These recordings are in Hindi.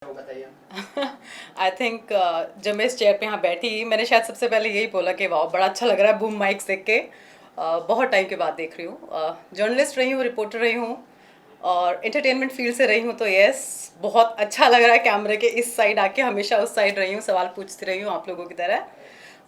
वो बताइए। आई थिंक जब मैं इस चेयर पे यहाँ बैठी मैंने शायद सबसे पहले यही बोला कि वाह बड़ा अच्छा लग रहा है बूम माइक देख के। बहुत टाइम के बाद देख रही हूँ, जर्नलिस्ट रही हूँ, रिपोर्टर रही हूँ और एंटरटेनमेंट फील्ड से रही हूँ, तो यस बहुत अच्छा लग रहा है कैमरे के इस साइड आके। हमेशा उस साइड रही हूँ, सवाल पूछती रही हूँ आप लोगों की तरह।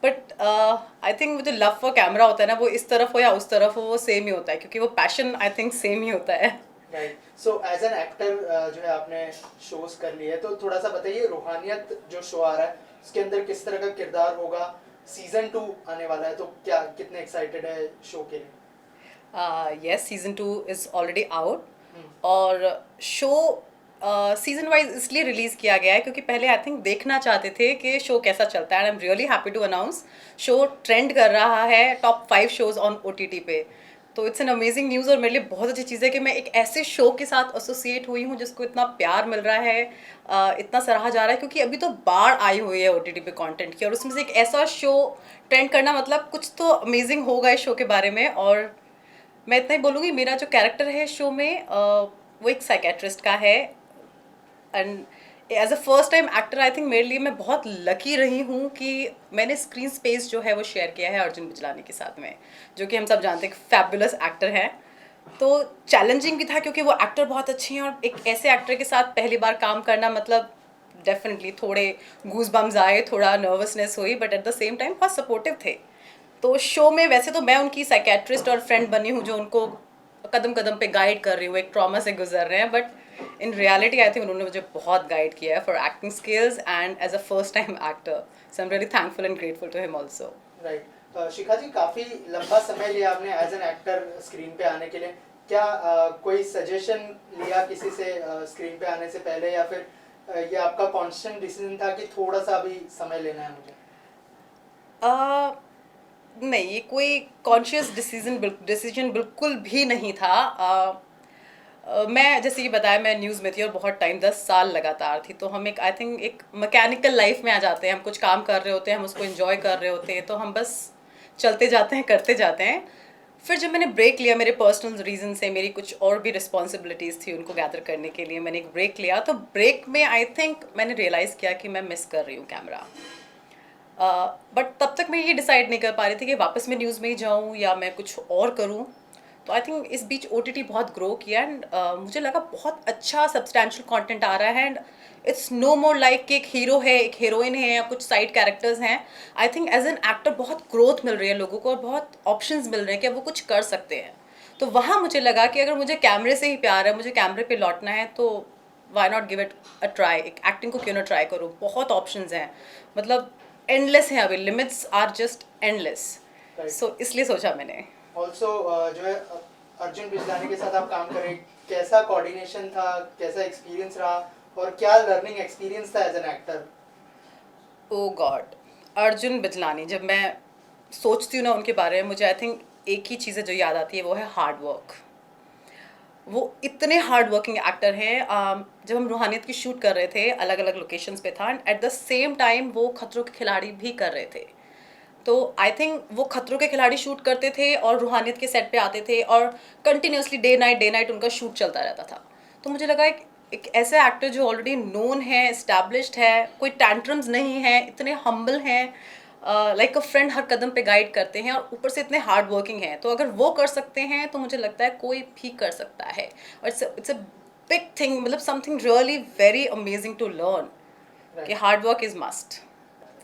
बट आई थिंक वो जो लव फॉर कैमरा होता है ना, वो इस तरफ हो या उस तरफ हो वो सेम ही होता है, क्योंकि वो पैशन आई थिंक सेम ही होता है। Right, so as an actor जो है आपने शोज कर लिए, तो थोड़ा सा बताइए रूहानियत जो शो आ रहा है उसके अंदर किस तरह का किरदार होगा। सीजन 2 आने वाला है, तो क्या कितने एक्साइटेड है शो के लिए? Yes, season 2 is already out. Hmm. और शो सीजन वाइज इसलिए रिलीज किया गया है क्योंकि पहले आई थिंक देखना चाहते थे कि शो कैसा चलता है। And I am really happy to announce show trend कर रहा है टॉप 5 शोज ऑन OTT पे। तो इट्स एन अमेजिंग न्यूज़ और मेरे लिए बहुत अच्छी चीज़ है कि मैं एक ऐसे शो के साथ एसोसिएट हुई हूँ जिसको इतना प्यार मिल रहा है, इतना सराहा जा रहा है, क्योंकि अभी तो बाढ़ आई हुई है OTT पे कंटेंट की, और उसमें से एक ऐसा शो ट्रेंड करना मतलब कुछ तो अमेजिंग होगा इस शो के बारे में। और मैं इतना ही बोलूँगी, मेरा जो कैरेक्टर है शो में वो एक साइकेट्रिस्ट का है। And as a first time actor I think मेरे लिए मैं बहुत लकी रही हूँ कि मैंने स्क्रीन स्पेस जो है वो शेयर किया है अर्जुन बिजलानी के साथ में, जो कि हम सब जानते हैं फैबुलस एक्टर हैं। तो चैलेंजिंग भी था क्योंकि वो एक्टर बहुत अच्छे हैं, और एक ऐसे एक्टर के साथ पहली बार काम करना मतलब डेफिनेटली थोड़े गूज बम्स आए, थोड़ा नर्वसनेस हुई, but at the same time बहुत सपोर्टिव थे। तो शो में वैसे तो मैं उनकी साइकेट्रिस्ट और फ्रेंड बनी हूँ जो उनको कदम कदम पे गाइड कर रही हूँ, एक ट्रॉमा से गुजर रहे हैं, but in reality I think उन्होंने मुझे बहुत गाइड किया है for acting skills and as a first time actor. So I am really thankful and grateful to him also. Right, Shikha ji काफी लंबा समय लिया आपने एज एन एक्टर स्क्रीन पे आने के लिए। क्या कोई सजेशन लिया किसी से स्क्रीन पे आने से पहले, या फिर ये आपका कॉन्स्टेंट डिसीजन था कि थोड़ा सा अभी समय लेना है मुझे? नहीं, ये कोई कॉन्शियस डिसीजन बिल्कुल भी नहीं था। मैं जैसे कि बताया मैं न्यूज़ में थी और बहुत टाइम 10 साल लगातार थी, तो हम एक आई थिंक एक मैकेनिकल लाइफ में आ जाते हैं। हम कुछ काम कर रहे होते हैं, हम उसको एंजॉय कर रहे होते हैं, तो हम बस चलते जाते हैं, करते जाते हैं। फिर जब मैंने ब्रेक लिया मेरे पर्सनल रीज़न से, मेरी कुछ और भी रिस्पॉन्सिबिलिटीज़ थी उनको गैदर करने के लिए, मैंने एक ब्रेक लिया। तो ब्रेक में आई थिंक मैंने रियलाइज़ किया कि मैं मिस कर रही हूँ कैमरा। बट तब तक मैं ये डिसाइड नहीं कर पा रही थी कि वापस मैं न्यूज़ में ही जाऊँ या मैं कुछ और करूँ। तो आई थिंक इस बीच OTT बहुत ग्रो किया, एंड मुझे लगा बहुत अच्छा सब्सटैंशियल कंटेंट आ रहा है। And it's no more like कि एक हीरो है, एक हीरोइन है या कुछ साइड कैरेक्टर्स हैं। I think as an actor बहुत ग्रोथ मिल रही है लोगों को, और बहुत ऑप्शंस मिल रहे हैं कि वो कुछ कर सकते हैं। तो वहाँ मुझे लगा कि अगर मुझे कैमरे से ही प्यार है, मुझे कैमरे पे लौटना है, तो why not give it a try. एक एक्टिंग को क्यों ना ट्राई करूँ, बहुत ऑप्शंस हैं, मतलब एंडलेस हैं, अभी limits are just endless. Right. So इसलिए सोचा मैंने। ऑल्सो जो है अर्जुन बिजलानी के साथ आप काम करें, कैसा कोऑर्डिनेशन था, कैसा एक्सपीरियंस रहा, और क्या लर्निंग एक्सपीरियंस था as an actor? Oh god, Arjun Bijlani, जब मैं सोचती हूँ ना उनके बारे में, मुझे आई थिंक एक ही चीज़ है जो याद आती है, वो है हार्ड वर्क। वो इतने हार्ड वर्किंग एक्टर हैं। जब हम रूहानियत की शूट कर रहे थे, अलग अलग लोकेशंस पे था, and at the same time वो खतरों के खिलाड़ी भी कर रहे थे। तो आई थिंक वो खतरों के खिलाड़ी शूट करते थे और रूहानियत के सेट पे आते थे, और कंटिन्यूसली डे नाइट उनका शूट चलता रहता था। तो मुझे लगा एक ऐसे एक्टर जो ऑलरेडी नोन है, इस्टेब्लिश्ड है, कोई टैंट्रम्स नहीं है, इतने हम्बल हैं, लाइक अ फ्रेंड, हर कदम पे गाइड करते हैं, और ऊपर से इतने हार्ड वर्किंग हैं, तो अगर वो कर सकते हैं तो मुझे लगता है कोई भी कर सकता है। और इट्स अ बिग थिंग, मतलब something really very amazing to learn कि right. Hard work is must.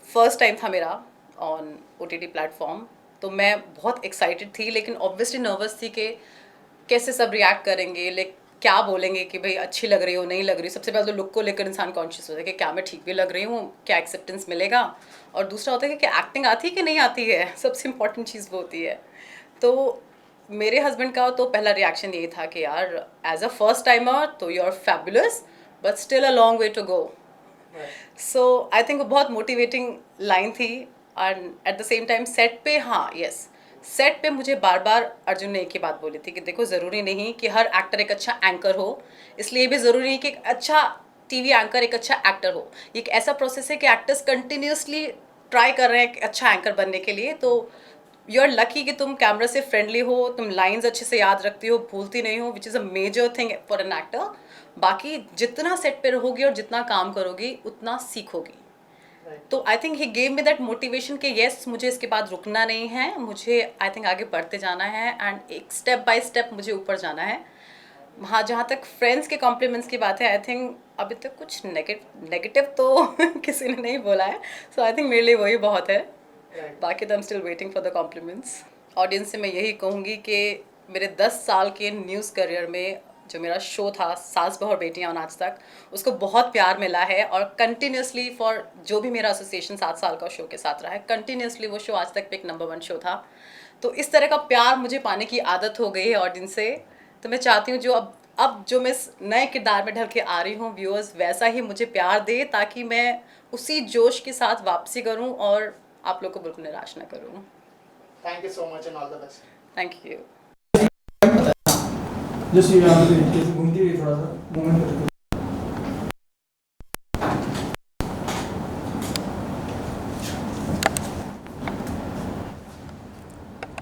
First time था मेरा ऑन OTT प्लेटफॉर्म, तो मैं बहुत एक्साइटेड थी, लेकिन ऑब्वियसली नर्वस थी कि कैसे सब रिएक्ट करेंगे, लाइक क्या बोलेंगे कि भाई अच्छी लग रही हो, नहीं लग रही हो। सबसे पहले तो लुक को लेकर इंसान कॉन्शियस होता है कि क्या मैं ठीक भी लग रही हूँ, क्या एक्सेप्टेंस मिलेगा। और दूसरा होता है कि एक्टिंग आती है कि नहीं आती है, सबसे इम्पॉर्टेंट चीज़ वो होती है। तो मेरे हस्बैंड का तो पहला रिएक्शन यही था कि यार एज अ फर्स्ट टाइमर तो you are fabulous, but still a long way to go. Right. So I think वो बहुत मोटिवेटिंग लाइन थी। And at the same time set पे, हाँ यस, सेट पे मुझे बार बार अर्जुन ने एक ही बात बोली थी कि देखो ज़रूरी नहीं कि हर एक्टर एक अच्छा एंकर हो, इसलिए भी ज़रूरी नहीं कि एक अच्छा TV एंकर एक अच्छा एक्टर हो। ये एक ऐसा प्रोसेस है कि एक्टर्स कंटिन्यूसली ट्राई कर रहे हैं एक अच्छा एंकर बनने के लिए। तो यू आर लकी कि तुम कैमरा से फ्रेंडली हो, तुम लाइंस अच्छे से याद रखती हो, भूलती नहीं हो, which is a major thing for an actor. बाकी जितना सेट पे रहोगी और जितना काम करोगी उतना सीखोगी। तो I think he gave me that motivation कि येस मुझे इसके बाद रुकना नहीं है, मुझे आई थिंक आगे बढ़ते जाना है एंड एक स्टेप बाय स्टेप मुझे ऊपर जाना है। हाँ, जहाँ तक फ्रेंड्स के कॉम्प्लीमेंट्स की बात है, आई थिंक अभी तक कुछ नेगेटिव तो किसी ने नहीं बोला है, सो आई थिंक मेरे लिए वही बहुत है। बाकी तो I am still waiting for the compliments. Audience से मैं यही कहूँगी कि मेरे 10 साल के न्यूज़ करियर में जो मेरा शो था सास बहू और बेटियां आज तक, उसको बहुत प्यार मिला है और कंटिन्यूसली फॉर जो भी मेरा एसोसिएशन 7 साल का शो के साथ रहा है, कंटिन्यूसली वो शो आज तक पे एक नंबर 1 शो था। तो इस तरह का प्यार मुझे पाने की आदत हो गई है ऑडियंस से। तो मैं चाहती हूँ जो अब जो मैं इस नए किरदार में ढल के आ रही हूँ, व्यूअर्स वैसा ही मुझे प्यार दे ताकि मैं उसी जोश के साथ वापसी करूँ और आप लोग को बिल्कुल निराश ना करूँ। Thank you so much and all the best. Thank you. Just ये यहाँ पे कैसे घूमती हुई थोड़ा सा मूवमेंट करते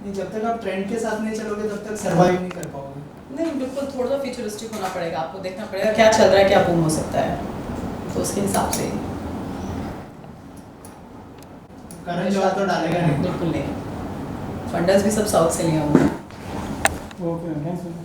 नहीं, जब तक आप ट्रेंड के साथ नहीं चलोगे तब तक सर्वाइव नहीं कर पाओगे। नहीं, बिल्कुल थोड़ा सा फ्यूचरिस्टिक होना पड़ेगा, आपको देखना पड़ेगा क्या चल रहा है, क्या बूम हो सकता है, तो उसके हिसाब से। करंट जॉब तो डालेगा नहीं। बिल्कुल नहीं, फंडर्स भी सब साउथ से लिए होंगे। Okay thanks.